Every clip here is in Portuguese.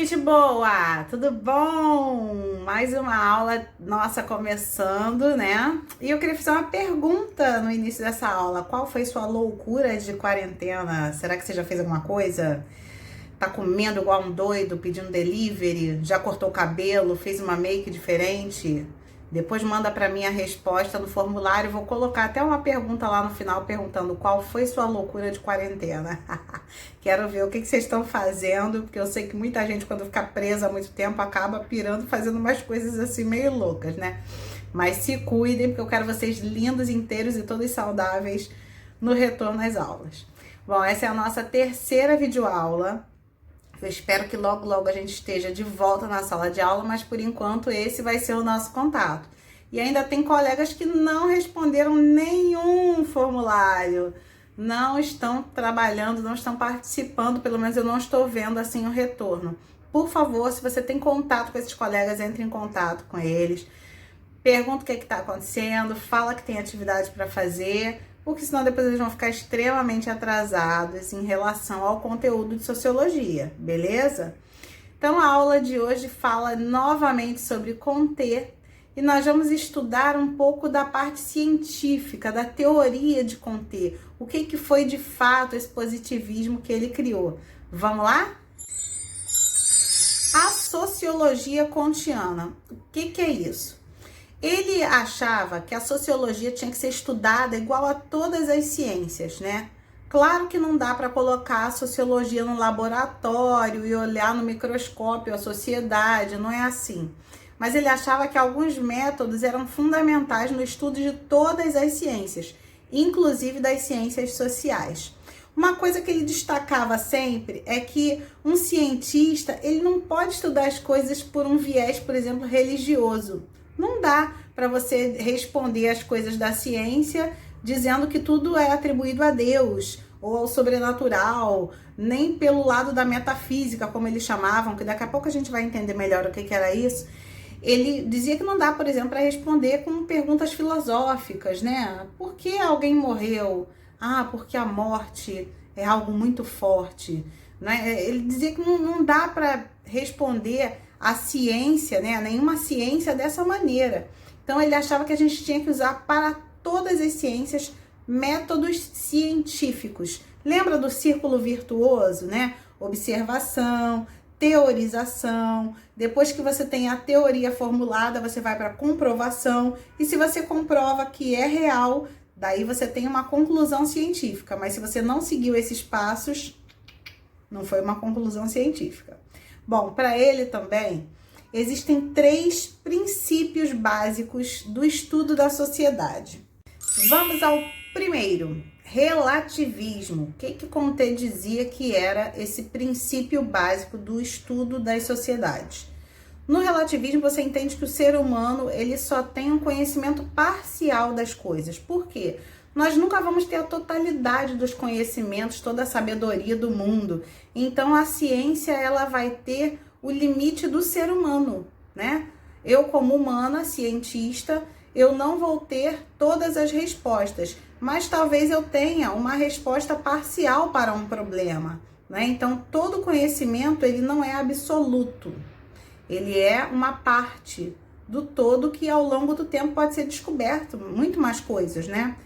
gente boa! Tudo bom? Mais uma aula nossa começando, né? E eu queria fazer uma pergunta no início dessa aula. Qual foi sua loucura de quarentena? Será que você já fez alguma coisa? Tá comendo igual um doido, pedindo delivery? Já cortou o cabelo? Fez uma make diferente? Depois manda pra mim a resposta no formulário. Vou colocar até uma pergunta lá no final perguntando qual foi sua loucura de quarentena. Quero ver o que vocês estão fazendo, porque eu sei que muita gente, quando fica presa há muito tempo, acaba pirando, fazendo umas coisas assim meio loucas, né? Mas se cuidem, porque eu quero vocês lindos, inteiros e todos saudáveis no retorno às aulas. Bom, essa é a nossa terceira videoaula. Eu espero que logo, logo a gente esteja de volta na sala de aula, mas por enquanto esse vai ser o nosso contato. E ainda tem colegas que não responderam nenhum formulário, não estão trabalhando, não estão participando, pelo menos eu não estou vendo assim o retorno. Por favor, se você tem contato com esses colegas, entre em contato com eles, pergunta o que está acontecendo, fala que tem atividade para fazer, porque senão depois eles vão ficar extremamente atrasados em relação ao conteúdo de sociologia, beleza? Então a aula de hoje fala novamente sobre conter e nós vamos estudar um pouco da parte científica, da teoria de conter, o que foi de fato esse positivismo que ele criou. Vamos lá? A sociologia kantiana, o que é isso? Ele achava que a sociologia tinha que ser estudada igual a todas as ciências, né? Claro que não dá para colocar a sociologia no laboratório e olhar no microscópio a sociedade, não é assim. Mas ele achava que alguns métodos eram fundamentais no estudo de todas as ciências, inclusive das ciências sociais. Uma coisa que ele destacava sempre é que um cientista, ele não pode estudar as coisas por um viés, por exemplo, religioso. Não dá para você responder as coisas da ciência dizendo que tudo é atribuído a Deus ou ao sobrenatural, nem pelo lado da metafísica, como eles chamavam, que daqui a pouco a gente vai entender melhor o que era isso. Ele dizia que não dá, por exemplo, para responder com perguntas filosóficas, né? Por que alguém morreu? Ah, porque a morte é algo muito forte, né? Ele dizia que não dá para responder a ciência, né? Nenhuma ciência dessa maneira. Então ele achava que a gente tinha que usar para todas as ciências métodos científicos. Lembra do círculo virtuoso, né? Observação, teorização. Depois que você tem a teoria formulada, você vai para a comprovação. E se você comprova que é real, daí você tem uma conclusão científica. Mas se você não seguiu esses passos, não foi uma conclusão científica. Bom, para ele também, existem 3 princípios básicos do estudo da sociedade. Vamos ao primeiro, relativismo. O que Comte dizia que era esse princípio básico do estudo das sociedades? No relativismo, você entende que o ser humano ele só tem um conhecimento parcial das coisas. Por quê? Nós nunca vamos ter a totalidade dos conhecimentos, toda a sabedoria do mundo. Então, a ciência ela vai ter o limite do ser humano, né? Eu, como humana, cientista, eu não vou ter todas as respostas, mas talvez eu tenha uma resposta parcial para um problema, né? Então, todo conhecimento ele não é absoluto. Ele é uma parte do todo que ao longo do tempo pode ser descoberto, muito mais coisas, né?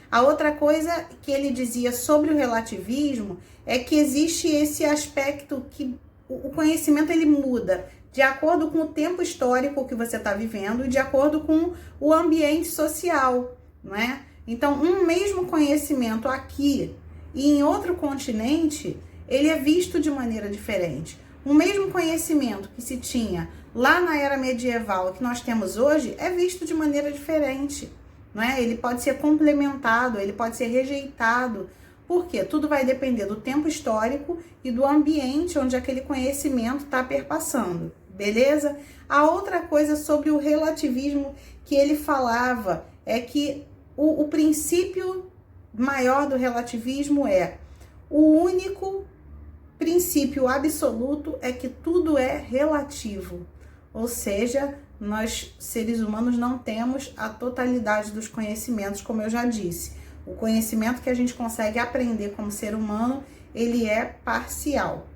A outra coisa que ele dizia sobre o relativismo é que existe esse aspecto que o conhecimento ele muda de acordo com o tempo histórico que você está vivendo e de acordo com o ambiente social, não é? Então, um mesmo conhecimento aqui e em outro continente, ele é visto de maneira diferente. O mesmo conhecimento que se tinha lá na era medieval que nós temos hoje é visto de maneira diferente. Não é? Ele pode ser complementado, ele pode ser rejeitado. Por quê? Tudo vai depender do tempo histórico e do ambiente onde aquele conhecimento está perpassando, beleza? A outra coisa sobre o relativismo que ele falava é que o princípio maior do relativismo é o único princípio absoluto é que tudo é relativo, ou seja, nós, seres humanos, não temos a totalidade dos conhecimentos, como eu já disse. O conhecimento que a gente consegue aprender como ser humano, ele é parcial.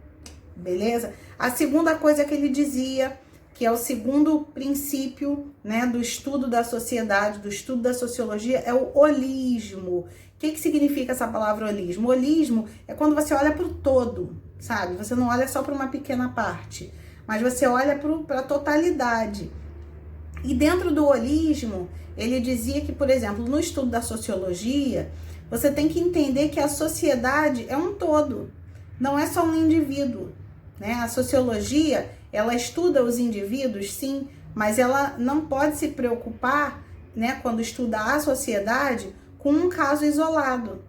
beleza? A segunda coisa que ele dizia, que é o segundo princípio, né, do estudo da sociedade, do estudo da sociologia, é o holismo. O que significa essa palavra holismo? Holismo é quando você olha para o todo, sabe? Você não olha só para uma pequena parte, mas você olha para a totalidade. E dentro do holismo, ele dizia que, por exemplo, no estudo da sociologia, você tem que entender que a sociedade é um todo, não é só um indivíduo, né? A sociologia, ela estuda os indivíduos, sim, mas ela não pode se preocupar, né, quando estuda a sociedade, com um caso isolado.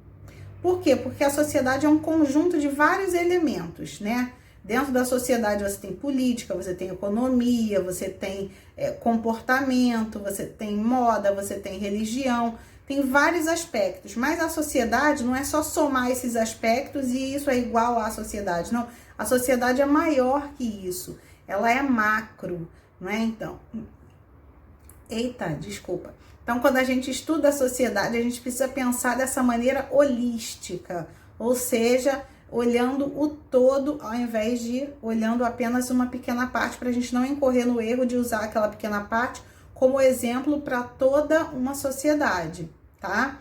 Por quê? Porque a sociedade é um conjunto de vários elementos, né? Dentro da sociedade você tem política, você tem economia, você tem comportamento, você tem moda, você tem religião, tem vários aspectos. Mas a sociedade não é só somar esses aspectos e isso é igual à sociedade, não. A sociedade é maior que isso, ela é macro, não é? Então, desculpa. Então, quando a gente estuda a sociedade, a gente precisa pensar dessa maneira holística, ou seja, olhando o todo ao invés de olhando apenas uma pequena parte, para a gente não incorrer no erro de usar aquela pequena parte como exemplo para toda uma sociedade, tá?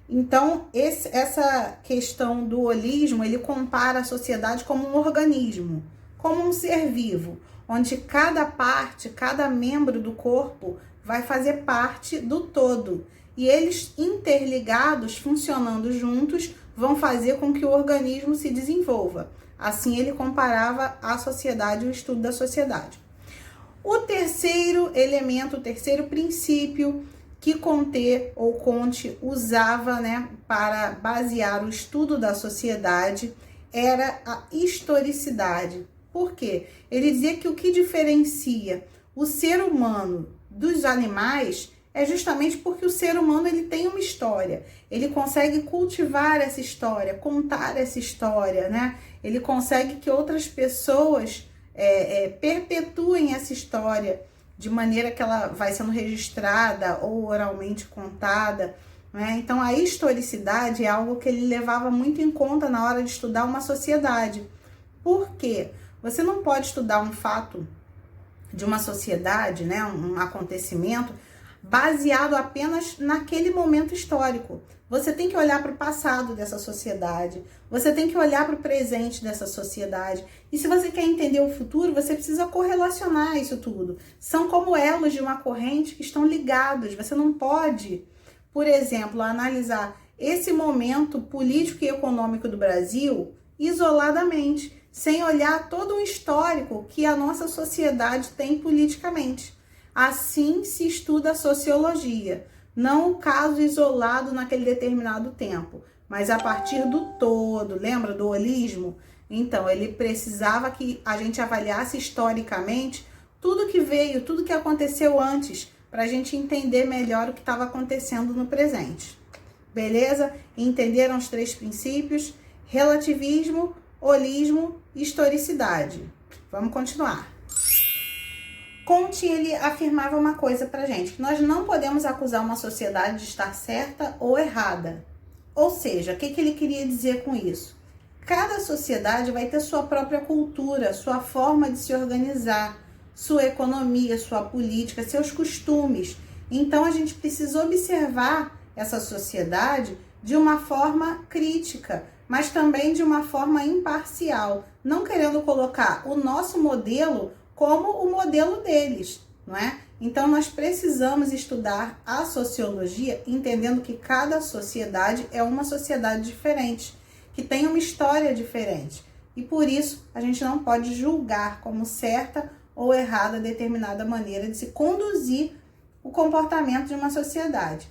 Então, essa questão do holismo, ele compara a sociedade como um organismo, como um ser vivo, onde cada parte, cada membro do corpo vai fazer parte do todo. E eles interligados, funcionando juntos, vão fazer com que o organismo se desenvolva. Assim ele comparava a sociedade, o estudo da sociedade. O terceiro elemento, o terceiro princípio que Comte usava, né, para basear o estudo da sociedade era a historicidade. Por quê? Ele dizia que o que diferencia o ser humano dos animais é justamente porque o ser humano ele tem uma história, ele consegue cultivar essa história, contar essa história, né? Ele consegue que outras pessoas perpetuem essa história de maneira que ela vai sendo registrada ou oralmente contada, né? Então a historicidade é algo que ele levava muito em conta na hora de estudar uma sociedade. Por quê? Você não pode estudar um fato de uma sociedade, né, um acontecimento, baseado apenas naquele momento histórico. Você tem que olhar para o passado dessa sociedade, você tem que olhar para o presente dessa sociedade. E se você quer entender o futuro, você precisa correlacionar isso tudo. São como elos de uma corrente que estão ligados. Você não pode, por exemplo, analisar esse momento político e econômico do Brasil isoladamente, sem olhar todo o histórico que a nossa sociedade tem politicamente. Assim se estuda a sociologia, não o caso isolado naquele determinado tempo, mas a partir do todo. Lembra do holismo? Então, ele precisava que a gente avaliasse historicamente tudo que veio, tudo que aconteceu antes, para a gente entender melhor o que estava acontecendo no presente. Beleza? Entenderam os três princípios? Relativismo, holismo e historicidade. Vamos continuar. Comte, ele afirmava uma coisa pra gente, que nós não podemos acusar uma sociedade de estar certa ou errada. Ou seja, o que ele queria dizer com isso? Cada sociedade vai ter sua própria cultura, sua forma de se organizar, sua economia, sua política, seus costumes. Então a gente precisa observar essa sociedade de uma forma crítica, mas também de uma forma imparcial, não querendo colocar o nosso modelo como o modelo deles, não é? Então nós precisamos estudar a sociologia entendendo que cada sociedade é uma sociedade diferente, que tem uma história diferente. E por isso a gente não pode julgar como certa ou errada determinada maneira de se conduzir o comportamento de uma sociedade.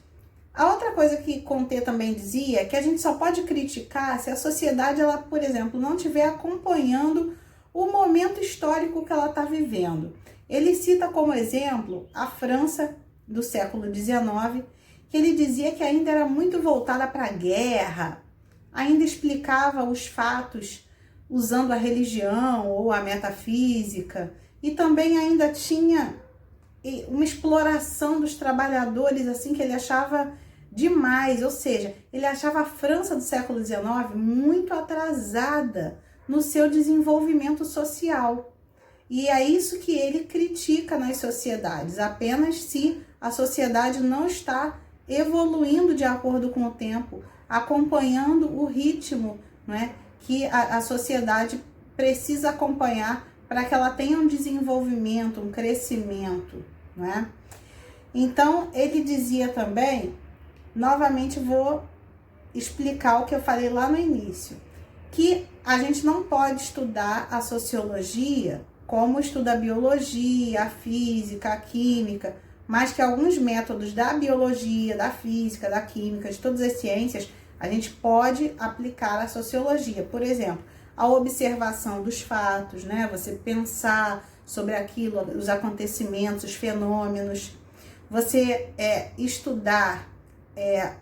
A outra coisa que Comte também dizia é que a gente só pode criticar se a sociedade, ela, por exemplo, não estiver acompanhando o momento histórico que ela está vivendo. Ele cita como exemplo a França do século XIX, que ele dizia que ainda era muito voltada para a guerra, ainda explicava os fatos usando a religião ou a metafísica, e também ainda tinha uma exploração dos trabalhadores assim que ele achava demais, ou seja, ele achava a França do século XIX muito atrasada no seu desenvolvimento social. E é isso que ele critica nas sociedades, apenas se a sociedade não está evoluindo de acordo com o tempo, acompanhando o ritmo, né, que a sociedade precisa acompanhar para que ela tenha um desenvolvimento, um crescimento, né? Então, ele dizia também, novamente vou explicar o que eu falei lá no início, que a gente não pode estudar a sociologia como estuda a biologia, a física, a química, mas que alguns métodos da biologia, da física, da química, de todas as ciências, a gente pode aplicar à sociologia. Por exemplo, a observação dos fatos, né? Você pensar sobre aquilo, os acontecimentos, os fenômenos. Você estudar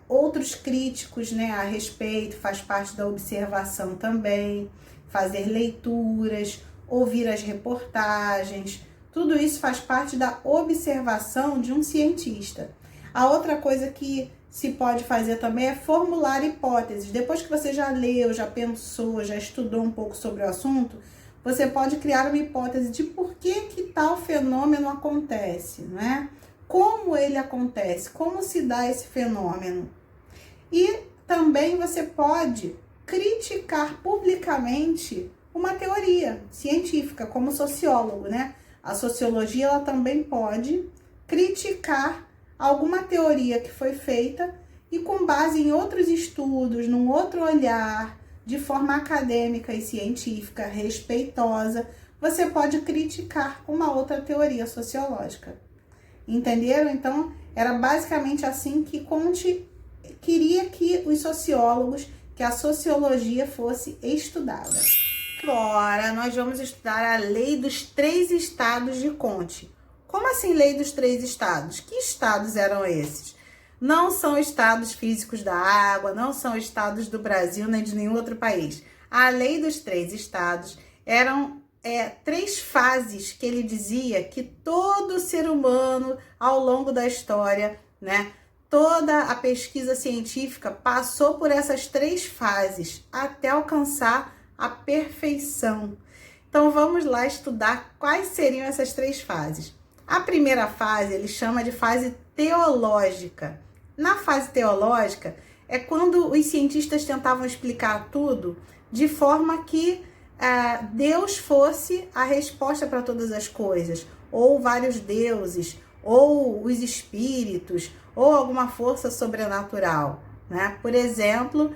outros críticos, né, a respeito, faz parte da observação também. Fazer leituras, ouvir as reportagens, tudo isso faz parte da observação de um cientista. A outra coisa que se pode fazer também é formular hipóteses. Depois que você já leu, já pensou, já estudou um pouco sobre o assunto, você pode criar uma hipótese de por que tal fenômeno acontece, né? Como ele acontece, como se dá esse fenômeno. E também você pode criticar publicamente uma teoria científica, como sociólogo, né? A sociologia, ela também pode criticar alguma teoria que foi feita e com base em outros estudos, num outro olhar, de forma acadêmica e científica, respeitosa, você pode criticar uma outra teoria sociológica. Entenderam? Então, era basicamente assim que Comte queria que os sociólogos, que a sociologia fosse estudada. Agora, nós vamos estudar a lei dos 3 estados de Comte. Como assim lei dos 3 estados? Que estados eram esses? Não são estados físicos da água, não são estados do Brasil nem de nenhum outro país. A lei dos 3 estados eram 3 fases que ele dizia que todo ser humano, ao longo da história, né, toda a pesquisa científica passou por essas 3 fases até alcançar a perfeição. Então vamos lá estudar quais seriam essas 3 fases. A primeira fase ele chama de fase teológica. Na fase teológica é quando os cientistas tentavam explicar tudo de forma que Deus fosse a resposta para todas as coisas, ou vários deuses, ou os espíritos, ou alguma força sobrenatural, né? Por exemplo,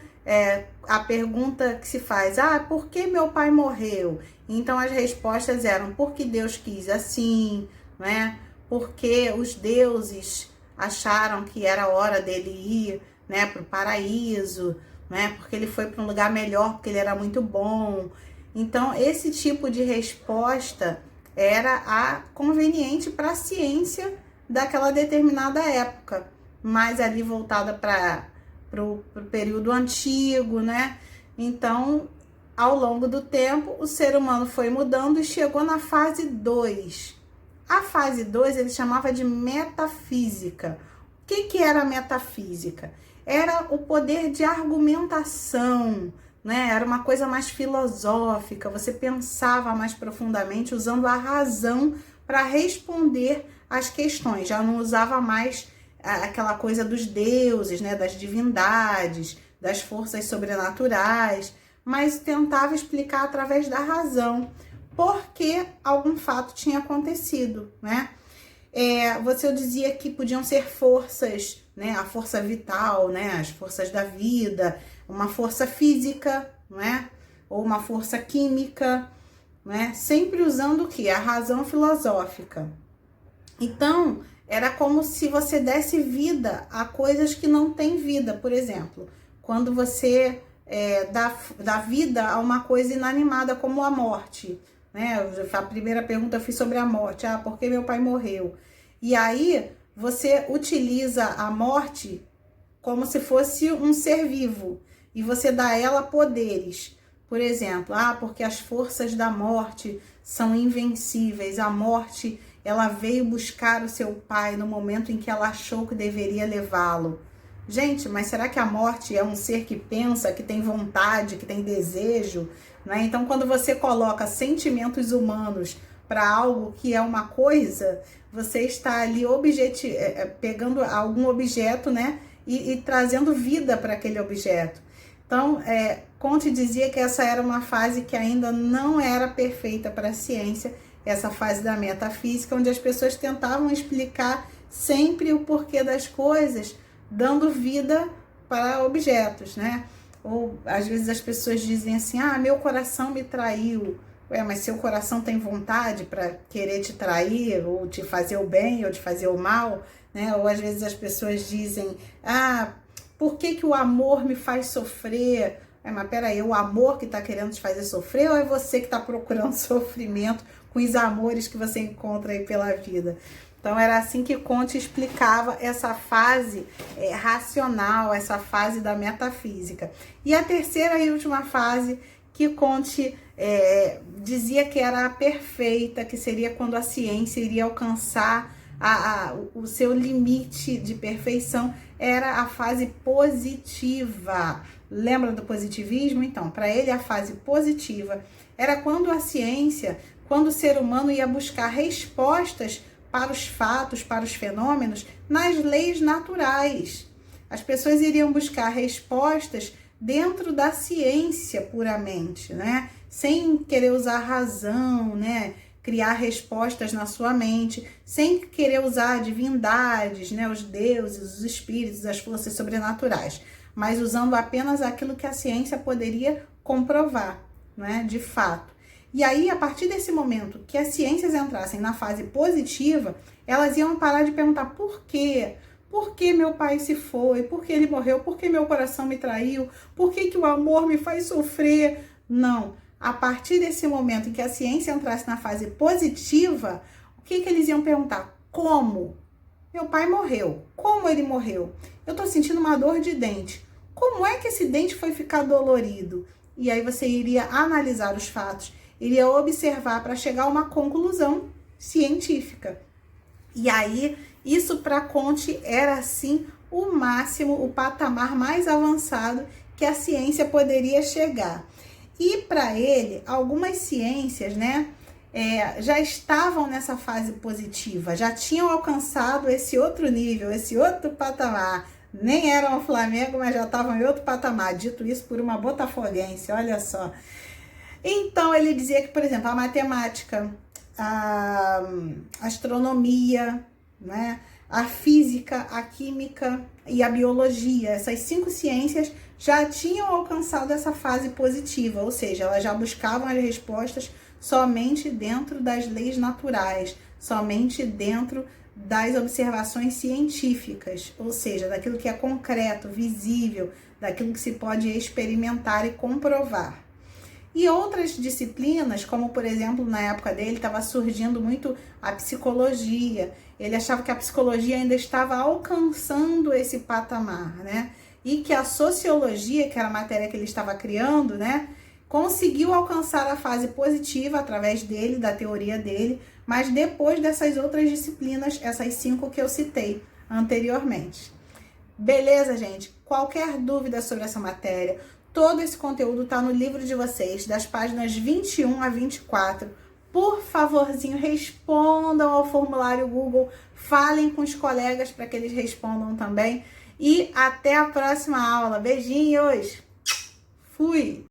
a pergunta que se faz, por que meu pai morreu? Então as respostas eram, porque Deus quis assim, né? Porque os deuses acharam que era hora dele ir, né, para o paraíso, né? Porque ele foi para um lugar melhor, porque ele era muito bom. Então, esse tipo de resposta era a conveniente para a ciência daquela determinada época, mais ali voltada para o período antigo, né? Então, ao longo do tempo, o ser humano foi mudando e chegou na fase 2. A fase 2 ele chamava de metafísica. O que era a metafísica? Era o poder de argumentação, né? Era uma coisa mais filosófica, você pensava mais profundamente usando a razão para responder às questões, já não usava mais aquela coisa dos deuses, né? Das divindades, das forças sobrenaturais, mas tentava explicar através da razão por que algum fato tinha acontecido, né? Você dizia que podiam ser forças, né? A força vital, né? As forças da vida, uma força física, né? Ou uma força química, né? Sempre usando o quê? A razão filosófica. Então, era como se você desse vida a coisas que não têm vida. Por exemplo, quando você dá vida a uma coisa inanimada, como a morte, né? A primeira pergunta eu fiz sobre a morte. Por que meu pai morreu? E aí, você utiliza a morte como se fosse um ser vivo. E você dá a ela poderes. Por exemplo, porque as forças da morte são invencíveis. A morte, ela veio buscar o seu pai no momento em que ela achou que deveria levá-lo. Gente, mas será que a morte é um ser que pensa, que tem vontade, que tem desejo? né? Então, quando você coloca sentimentos humanos para algo que é uma coisa, você está ali pegando algum objeto, né? E trazendo vida para aquele objeto. Então, Comte dizia que essa era uma fase que ainda não era perfeita para a ciência, essa fase da metafísica, onde as pessoas tentavam explicar sempre o porquê das coisas, dando vida para objetos, né? Ou às vezes as pessoas dizem assim, meu coração me traiu. Mas seu coração tem vontade para querer te trair, ou te fazer o bem, ou te fazer o mal, né? Ou às vezes as pessoas dizem, por que o amor me faz sofrer? Mas peraí, o amor que está querendo te fazer sofrer, ou é você que está procurando sofrimento com os amores que você encontra aí pela vida? Então era assim que Comte explicava essa fase racional, essa fase da metafísica. E a terceira e última fase que Comte dizia que era a perfeita, que seria quando a ciência iria alcançar o seu limite de perfeição, era a fase positiva. Lembra do positivismo? Então, para ele a fase positiva era quando a ciência, quando o ser humano ia buscar respostas para os fatos, para os fenômenos, nas leis naturais. As pessoas iriam buscar respostas dentro da ciência puramente, né? Sem querer usar razão, né? Criar respostas na sua mente, sem querer usar divindades, né? Os deuses, os espíritos, as forças sobrenaturais, mas usando apenas aquilo que a ciência poderia comprovar, né? De fato. E aí, a partir desse momento que as ciências entrassem na fase positiva, elas iam parar de perguntar por quê? Por que meu pai se foi? Por que ele morreu? Por que meu coração me traiu? Por que o amor me faz sofrer? Não. A partir desse momento em que a ciência entrasse na fase positiva, o que eles iam perguntar? Como? Meu pai morreu. Como ele morreu? Eu tô sentindo uma dor de dente. Como é que esse dente foi ficar dolorido? E aí você iria analisar os fatos, iria observar para chegar a uma conclusão científica. E aí, isso para Comte era assim o máximo, o patamar mais avançado que a ciência poderia chegar. E para ele, algumas ciências, né, já estavam nessa fase positiva, já tinham alcançado esse outro nível, esse outro patamar. Nem eram o Flamengo, mas já estavam em outro patamar. Dito isso por uma botafoguense, olha só. Então, ele dizia que, por exemplo, a matemática, a astronomia, né, a física, a química e a biologia, essas 5 ciências já tinham alcançado essa fase positiva, ou seja, elas já buscavam as respostas somente dentro das leis naturais, somente dentro das observações científicas, ou seja, daquilo que é concreto, visível, daquilo que se pode experimentar e comprovar. E outras disciplinas, como por exemplo, na época dele estava surgindo muito a psicologia. Ele achava que a psicologia ainda estava alcançando esse patamar, né? E que a sociologia, que era a matéria que ele estava criando, né, conseguiu alcançar a fase positiva através dele, da teoria dele, mas depois dessas outras disciplinas, essas 5 que eu citei anteriormente. Beleza, gente? Qualquer dúvida sobre essa matéria, todo esse conteúdo está no livro de vocês, das páginas 21 a 24. Por favorzinho, respondam ao formulário Google, falem com os colegas para que eles respondam também. E até a próxima aula. Beijinhos! Fui!